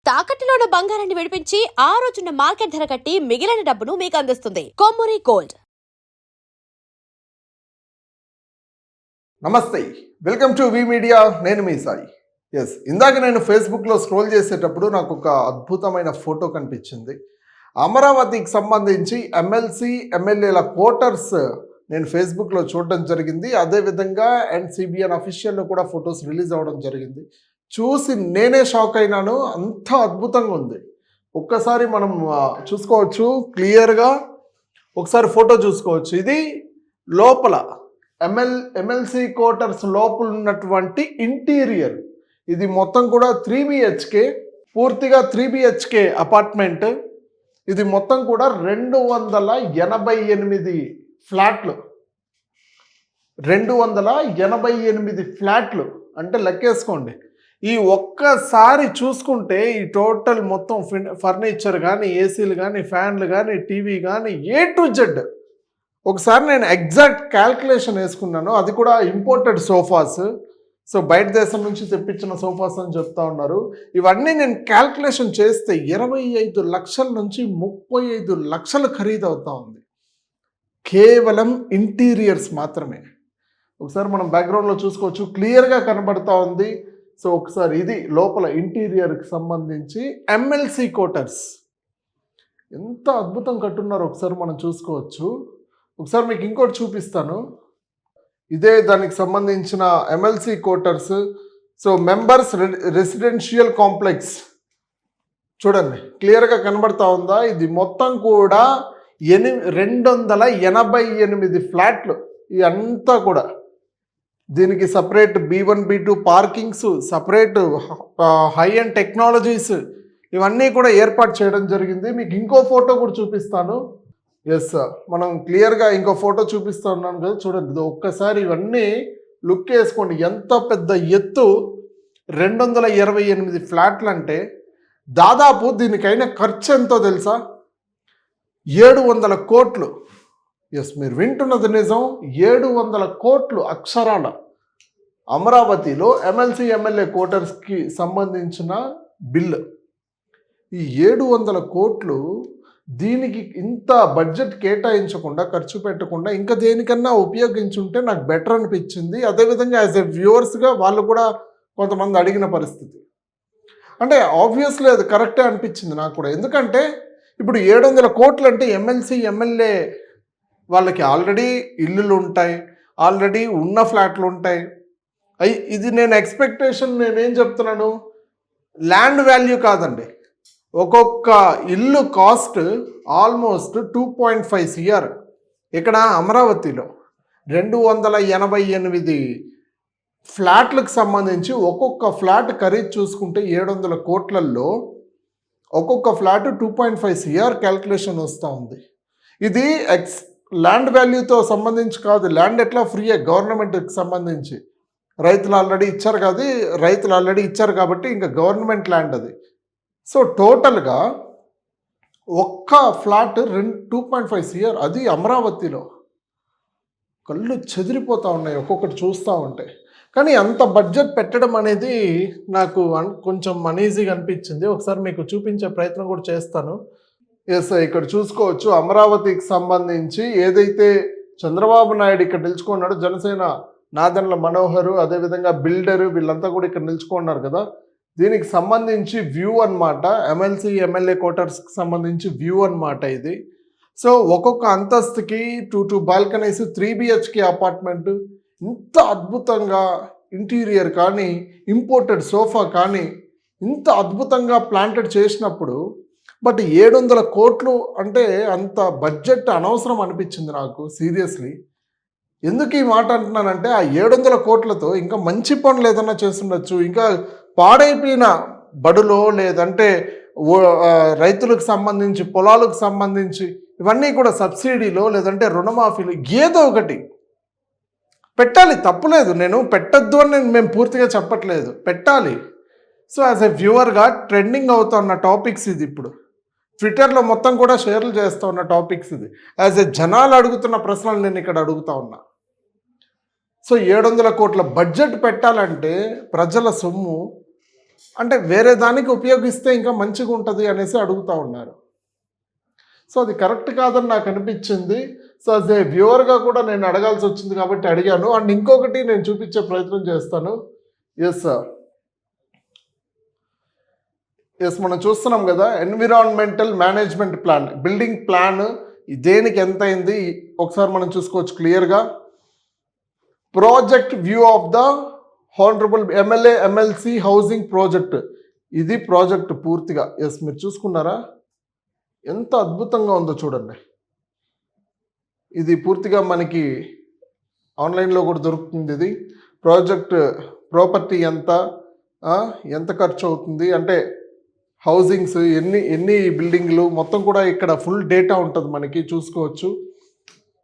తాకట్టులో ఉన్న బంగారాన్ని విడిపించి ఆ రోజున్న మార్కెట్ ధర కట్టి మిగిలిన డబ్బును మీకు అందిస్తుంది కొమ్మూరి గోల్డ్. నమస్తే, వెల్కమ్ టు వి మీడియా. నేను మీ సాయి. ఇందాక నేను ఫేస్బుక్లో స్క్రోల్ చేసేటప్పుడు నాకు ఒక అద్భుతమైన ఫోటో కనిపించింది. అమరావతికి సంబంధించి ఎమ్మెల్సీ ఎమ్మెల్యేల క్వార్టర్స్ నేను ఫేస్బుక్లో చూడడం జరిగింది. అదేవిధంగా సిబిఎన్ అఫీషియల్లో కూడా ఫొటోస్ రిలీజ్ అవ్వడం జరిగింది. చూసి నేనే షాక్ అయినాను. అంత అద్భుతంగా ఉంది. ఒక్కసారి మనం చూసుకోవచ్చు క్లియర్గా. ఒకసారి ఫోటో చూసుకోవచ్చు. ఇది లోపల ఎమ్మెల్సీ క్వార్టర్స్ లోపల ఉన్నటువంటి ఇంటీరియర్. ఇది మొత్తం కూడా 3 BHK, పూర్తిగా 3 BHK అపార్ట్మెంట్. ఇది మొత్తం కూడా 288 ఫ్లాట్లు. 288 ఫ్లాట్లు అంటే లెక్కేసుకోండి. ఈ ఒక్కసారి చూసుకుంటే ఈ టోటల్ మొత్తం ఫర్నిచర్ కానీ, ఏసీలు కానీ, ఫ్యాన్లు కానీ, టీవీ కానీ, A to Z. ఒకసారి నేను ఎగ్జాక్ట్ క్యాల్కులేషన్ వేసుకున్నాను. అది కూడా ఇంపోర్టెడ్ సోఫాస్. సో బయట దేశం నుంచి తెప్పించిన సోఫాస్ అని చెప్తా ఉన్నారు. ఇవన్నీ నేను క్యాల్కులేషన్ చేస్తే 25 లక్షల నుంచి 35 లక్షలు ఖరీదు అవుతా ఉంది. కేవలం ఇంటీరియర్స్ మాత్రమే. ఒకసారి మనం బ్యాక్గ్రౌండ్లో చూసుకోవచ్చు, క్లియర్గా కనబడతా ఉంది. సో ఒకసారి ఇది లోపల ఇంటీరియర్కి సంబంధించి ఎమ్మెల్సీ క్వార్టర్స్. ఎంత అద్భుతం కట్టున్నారో ఒకసారి మనం చూసుకోవచ్చు. ఒకసారి మీకు ఇంకోటి చూపిస్తాను. ఇదే దానికి సంబంధించిన MLC quarters. So members residential complex చూడండి, క్లియర్గా కనబడతా ఉందా? ఇది మొత్తం కూడా 288 ఫ్లాట్లు. ఇదంతా కూడా దీనికి separate B1 B2 parkings, separate high and technologies ఇవన్నీ కూడా ఏర్పాటు చేయడం జరిగింది. మీకు ఇంకో ఫోటో కూడా చూపిస్తాను. మనం క్లియర్గా ఇంకో ఫోటో చూపిస్తూ ఉన్నాను కదా, చూడండి. ఒక్కసారి ఇవన్నీ లుక్ వేసుకోండి. ఎంత పెద్ద ఎత్తు 228 ఫ్లాట్లు అంటే దాదాపు దీనికైనా ఖర్చు ఎంతో తెలుసా? 700 కోట్లు. మీరు వింటున్నది నిజం. 700 కోట్లు అక్షరాల అమరావతిలో ఎమ్మెల్సీ ఎమ్మెల్యే క్వార్టర్స్కి సంబంధించిన బిల్లు. ఈ 700 కోట్లు దీనికి ఇంత బడ్జెట్ కేటాయించకుండా, ఖర్చు పెట్టకుండా ఇంకా దేనికన్నా ఉపయోగించుంటే నాకు బెటర్ అనిపించింది. అదేవిధంగా యాజ్ ఎ వ్యూవర్స్గా వాళ్ళు కూడా కొంతమంది అడిగిన పరిస్థితి. అంటే ఆబ్వియస్లీ అది కరెక్టే అనిపించింది నాకు కూడా. ఎందుకంటే ఇప్పుడు 700 కోట్లు అంటే ఎమ్మెల్సీ ఎమ్మెల్యే వాళ్ళకి ఆల్రెడీ ఇల్లులు ఉంటాయి, ఆల్రెడీ ఉన్న ఫ్లాట్లు ఉంటాయి. ఇది నేను ఎక్స్పెక్టేషన్ నేనేం చెప్తున్నాను, ల్యాండ్ వాల్యూ కాదండి. ఒక్కొక్క ఇల్లు కాస్ట్ ఆల్మోస్ట్ 2.5 CR. ఇక్కడ అమరావతిలో 288 ఫ్లాట్లకు సంబంధించి ఒక్కొక్క ఫ్లాట్ ఖరీదు చూసుకుంటే 700 కోట్లలో ఒక్కొక్క ఫ్లాట్ 2.5 CR క్యాల్కులేషన్ వస్తూ ఉంది. ఇది ల్యాండ్ వాల్యూతో సంబంధించి కాదు. ల్యాండ్ ఎట్లా ఫ్రీయే గవర్నమెంట్కి సంబంధించి. రైతులు ఆల్రెడీ ఇచ్చారు కాబట్టి ఇంకా గవర్నమెంట్ ల్యాండ్ అది. సో టోటల్గా ఒక్క ఫ్లాట్ 2.5 CR, అది అమరావతిలో. కళ్ళు చెదిరిపోతూ ఉన్నాయి ఒక్కొక్కటి చూస్తూ ఉంటే. కానీ అంత బడ్జెట్ పెట్టడం అనేది నాకు కొంచెం అనీజీగా అనిపించింది. ఒకసారి మీకు చూపించే ప్రయత్నం కూడా చేస్తాను. ఇక్కడ చూసుకోవచ్చు అమరావతికి సంబంధించి ఏదైతే చంద్రబాబు నాయుడు ఇక్కడ నిలుచుకున్నాడు, జనసేన నాదెండ్ల మనోహర్, అదేవిధంగా బిల్డరు, వీళ్ళంతా కూడా ఇక్కడ నిలుచుకున్నారు కదా. దీనికి సంబంధించి వ్యూ అన్నమాట. ఎమ్మెల్సీ ఎమ్మెల్యే క్వార్టర్స్కి సంబంధించి వ్యూ అన్నమాట ఇది. సో ఒక్కొక్క అంతస్తుకి 2 బాల్కనీస్, 3 BHK అపార్ట్మెంట్. ఇంత అద్భుతంగా ఇంటీరియర్ కానీ, ఇంపోర్టెడ్ సోఫా కానీ ఇంత అద్భుతంగా ప్లాంటెడ్ చేసినప్పుడు, బట్ 700 కోట్లు అంటే అంత బడ్జెట్ అనవసరం అనిపించింది నాకు సీరియస్లీ. ఎందుకు ఈ మాట అంటున్నానంటే ఆ 700 కోట్లతో ఇంకా మంచి పనులు ఏదన్నా చేస్తుండొచ్చు. ఇంకా పాడైపోయిన బడులో, లేదంటే రైతులకు సంబంధించి, పొలాలకు సంబంధించి ఇవన్నీ కూడా సబ్సిడీలో, లేదంటే రుణమాఫీలు ఏదో ఒకటి పెట్టాలి. తప్పులేదు, నేను పెట్టద్దు అని మేము పూర్తిగా చెప్పట్లేదు, పెట్టాలి. సో యాజ్ ఎ వ్యూవర్గా ట్రెండింగ్ అవుతున్న టాపిక్స్ ఇది. ఇప్పుడు ట్విట్టర్లో మొత్తం కూడా షేర్లు చేస్తూ ఉన్న టాపిక్స్ ఇది. యాజ్ ఎ జనాలు అడుగుతున్న ప్రశ్నలు నేను ఇక్కడ అడుగుతా ఉన్నా. సో 700 కోట్ల బడ్జెట్ పెట్టాలంటే ప్రజల సొమ్ము అంటే వేరే దానికి ఉపయోగిస్తే ఇంకా మంచిగా ఉంటుంది అనేసి అడుగుతూ ఉన్నారు. సో అది కరెక్ట్ కాదని నాకు అనిపించింది. సో యాజ్ ఏ వ్యూవర్గా కూడా నేను అడగాల్సి వచ్చింది కాబట్టి అడిగాను. అండ్ ఇంకొకటి నేను చూపించే ప్రయత్నం చేస్తాను. ఎస్ మనం చూస్తున్నాం కదా, environmental management plan, building plan దేనికి ఎంత అయింది ఒకసారి మనం చూసుకోవచ్చు క్లియర్గా. Project view of the honourable MLA MLC housing project, ఇది ప్రాజెక్ట్ పూర్తిగా. ఎస్ మీరు చూసుకున్నారా, ఎంత అద్భుతంగా ఉందో చూడండి. ఇది పూర్తిగా మనకి ఆన్లైన్లో కూడా దొరుకుతుంది. ఇది ప్రాజెక్ట్ ప్రాపర్టీ ఎంత ఖర్చు అవుతుంది అంటే హౌసింగ్స్ ఎన్ని బిల్డింగ్లు మొత్తం కూడా ఇక్కడ ఫుల్ డేటా ఉంటుంది మనకి, చూసుకోవచ్చు.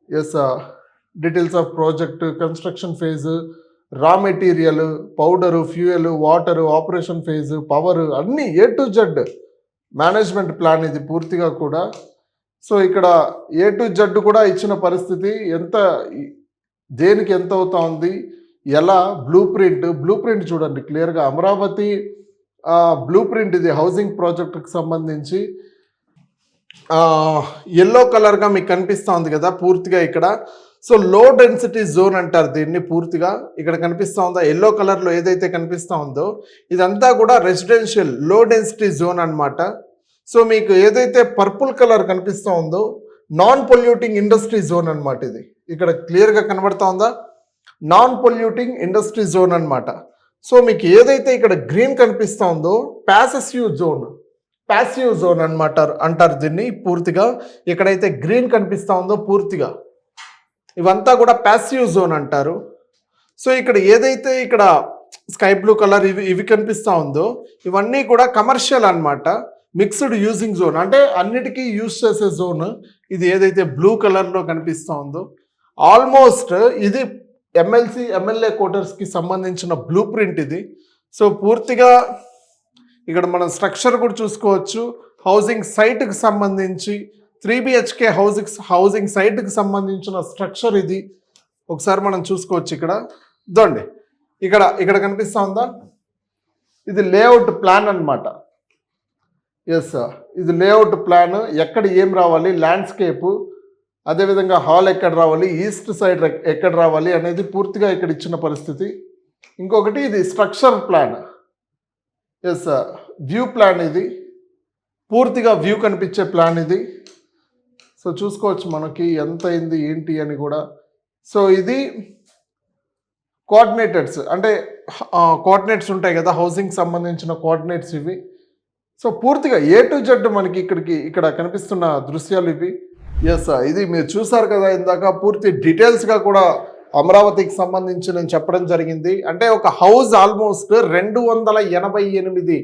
ఎస్ details of project, construction phase, raw material, powder, fuel, water, operation phase, power, అన్నీ A to Z management plan ఇది పూర్తిగా కూడా. సో ఇక్కడ A to Z కూడా ఇచ్చిన పరిస్థితి, దేనికి ఎంత అవుతా ఉంది, ఎలా బ్లూ ప్రింట్ చూడండి క్లియర్గా. అమరావతి బ్లూ ప్రింట్ ఇది హౌసింగ్ ప్రాజెక్ట్కి సంబంధించి ఎల్లో కలర్గా మీకు కనిపిస్తూ ఉంది కదా పూర్తిగా ఇక్కడ. సో లో డెన్సిటీ జోన్ అంటారు దీన్ని పూర్తిగా. ఇక్కడ కనిపిస్తూ ఉందా ఎల్లో కలర్లో ఏదైతే కనిపిస్తూ ఉందో ఇదంతా కూడా రెసిడెన్షియల్ లో డెన్సిటీ జోన్ అన్నమాట. సో మీకు ఏదైతే పర్పుల్ కలర్ కనిపిస్తూ ఉందో నాన్ పొల్యూటింగ్ ఇండస్ట్రీ జోన్ అన్నమాట. ఇది ఇక్కడ క్లియర్గా కనబడతా ఉందా, నాన్ పొల్యూటింగ్ ఇండస్ట్రీ జోన్ అన్నమాట. సో మీకు ఏదైతే ఇక్కడ గ్రీన్ కనిపిస్తూ ఉందో ప్యాసివ్ జోన్ అన్నమాట అంటారు దీన్ని పూర్తిగా. ఎక్కడైతే గ్రీన్ కనిపిస్తూ ఉందో పూర్తిగా ఇవంతా కూడా ప్యాసివ్ జోన్ అంటారు. సో ఇక్కడ ఏదైతే ఇక్కడ స్కై బ్లూ కలర్ ఇవి కనిపిస్తూ ఉందో ఇవన్నీ కూడా కమర్షియల్ అన్నమాట. మిక్స్డ్ యూజింగ్ జోన్ అంటే అన్నిటికీ యూజ్ చేసే జోన్ ఇది ఏదైతే బ్లూ కలర్లో కనిపిస్తూ ఉందో. ఆల్మోస్ట్ ఇది ఎమ్మెల్యే క్వార్టర్స్కి సంబంధించిన బ్లూ ప్రింట్ ఇది. సో పూర్తిగా ఇక్కడ మనం స్ట్రక్చర్ కూడా చూసుకోవచ్చు. హౌసింగ్ సైట్కి సంబంధించి 3 BHK హౌసింగ్ సైట్కి సంబంధించిన స్ట్రక్చర్ ఇది. ఒకసారి మనం చూసుకోవచ్చు ఇక్కడ ఇదండి, ఇక్కడ కనిపిస్తూ ఉందా, ఇది లేఅవుట్ ప్లాన్ అన్నమాట. ఎస్ ఇది లేఅవుట్ ప్లాన్, ఎక్కడ ఏం రావాలి, ల్యాండ్స్కేపు, అదేవిధంగా హాల్ ఎక్కడ రావాలి, ఈస్ట్ సైడ్ ఎక్కడ రావాలి అనేది పూర్తిగా ఇక్కడ ఇచ్చిన పరిస్థితి. ఇంకొకటి ఇది స్ట్రక్చర్ ప్లాన్. ఎస్ వ్యూ ప్లాన్, ఇది పూర్తిగా వ్యూ కనిపించే ప్లాన్ ఇది. సో చూసుకోవచ్చు మనకి ఎంత అయింది ఏంటి అని కూడా. సో ఇది కోఆర్డినేటర్స్ అంటే కోఆర్డినేట్స్ ఉంటాయి కదా హౌసింగ్ సంబంధించిన కోఆర్డినేట్స్ ఇవి. సో పూర్తిగా A to Z మనకి ఇక్కడ కనిపిస్తున్న దృశ్యాలు ఇవి. ఎస్ ఇది మీరు చూసారు కదా ఇందాక, పూర్తి డీటెయిల్స్గా కూడా అమరావతికి సంబంధించి నేను చెప్పడం జరిగింది. అంటే ఒక హౌస్ ఆల్మోస్ట్ 288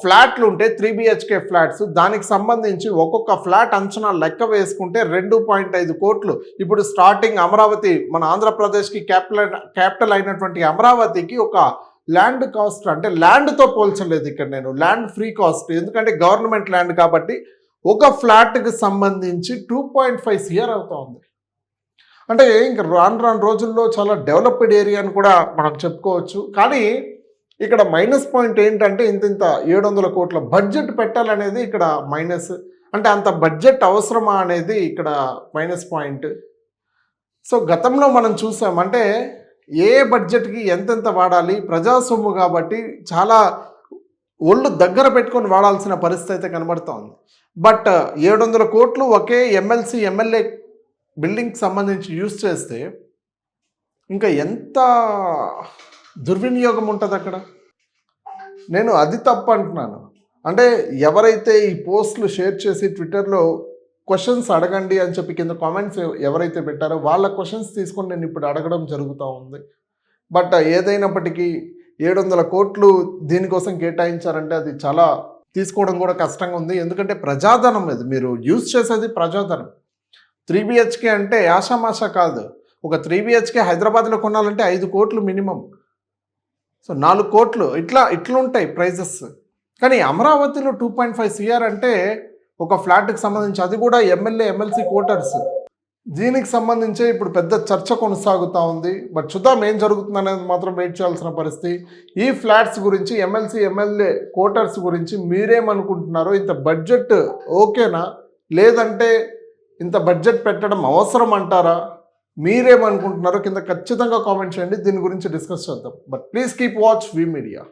ఫ్లాట్లు ఉంటే 3 BHK ఫ్లాట్స్, దానికి సంబంధించి ఒక్కొక్క ఫ్లాట్ అంచనా లెక్క వేసుకుంటే 2.5 కోట్లు. ఇప్పుడు స్టార్టింగ్ అమరావతి మన ఆంధ్రప్రదేశ్కి క్యాపిటల్ అయినటువంటి అమరావతికి ఒక ల్యాండ్ కాస్ట్ అంటే ల్యాండ్తో పోల్చలేదు ఇక్కడ నేను, ల్యాండ్ ఫ్రీ కాస్ట్, ఎందుకంటే గవర్నమెంట్ ల్యాండ్ కాబట్టి ఒక ఫ్లాట్కి సంబంధించి 2.5 CR అవుతా ఉంది. అంటే ఇంకా రాను రోజుల్లో చాలా డెవలప్డ్ ఏరియా అని కూడా మనం చెప్పుకోవచ్చు. కానీ ఇక్కడ మైనస్ పాయింట్ ఏంటంటే ఇంత 700 కోట్ల బడ్జెట్ పెట్టాలనేది ఇక్కడ మైనస్. అంటే అంత బడ్జెట్ అవసరమా అనేది ఇక్కడ మైనస్ పాయింట్. సో గతంలో మనం చూసాం అంటే ఏ బడ్జెట్కి ఎంతెంత వాడాలి, ప్రజా సొమ్ము కాబట్టి చాలా ఒళ్ళు దగ్గర పెట్టుకొని వాడాల్సిన పరిస్థితి అయితే కనబడుతూ ఉంది. బట్ 700 కోట్లు ఒకే ఎమ్మెల్యే బిల్డింగ్కి సంబంధించి యూజ్ చేస్తే ఇంకా ఎంత దుర్వినియోగం ఉంటుంది అక్కడ. నేను అది తప్పు అంటున్నాను. అంటే ఎవరైతే ఈ పోస్టులు షేర్ చేసి ట్విట్టర్లో క్వశ్చన్స్ అడగండి అని చెప్పి కింద కామెంట్స్ ఎవరైతే పెట్టారో వాళ్ళ క్వశ్చన్స్ తీసుకొని నేను ఇప్పుడు అడగడం జరుగుతూ ఉంది. బట్ ఏదైనప్పటికీ 700 కోట్లు దీనికోసం కేటాయించారంటే అది చాలా తీసుకోవడం కూడా కష్టంగా ఉంది. ఎందుకంటే ప్రజాధనం, ఇది మీరు యూజ్ చేసేది ప్రజాధనం. 3 BHK అంటే ఆషామాషా కాదు. ఒక 3 BHK హైదరాబాద్లో కొనాలంటే 5 కోట్లు మినిమం. సో 4 కోట్లు ఇట్లుంటాయి ప్రైజెస్. కానీ అమరావతిలో 2.5 CR అంటే ఒక ఫ్లాట్కి సంబంధించి, అది కూడా ఎమ్మెల్సీ క్వార్టర్స్. దీనికి సంబంధించే ఇప్పుడు పెద్ద చర్చ కొనసాగుతూ ఉంది. బట్ చూద్దాం ఏం జరుగుతుంది అనేది మాత్రం వెయిట్ చేయాల్సిన పరిస్థితి. ఈ ఫ్లాట్స్ గురించి, ఎమ్మెల్సీ ఎమ్మెల్యే కోటర్స్ గురించి మీరేమనుకుంటున్నారో? ఇంత బడ్జెట్ ఓకేనా, లేదంటే ఇంత బడ్జెట్ పెట్టడం అవసరం అంటారా? మీరేమనుకుంటున్నారో కింద ఖచ్చితంగా కామెంట్ చేయండి. దీని గురించి డిస్కస్ చేద్దాం. But please keep watch we media.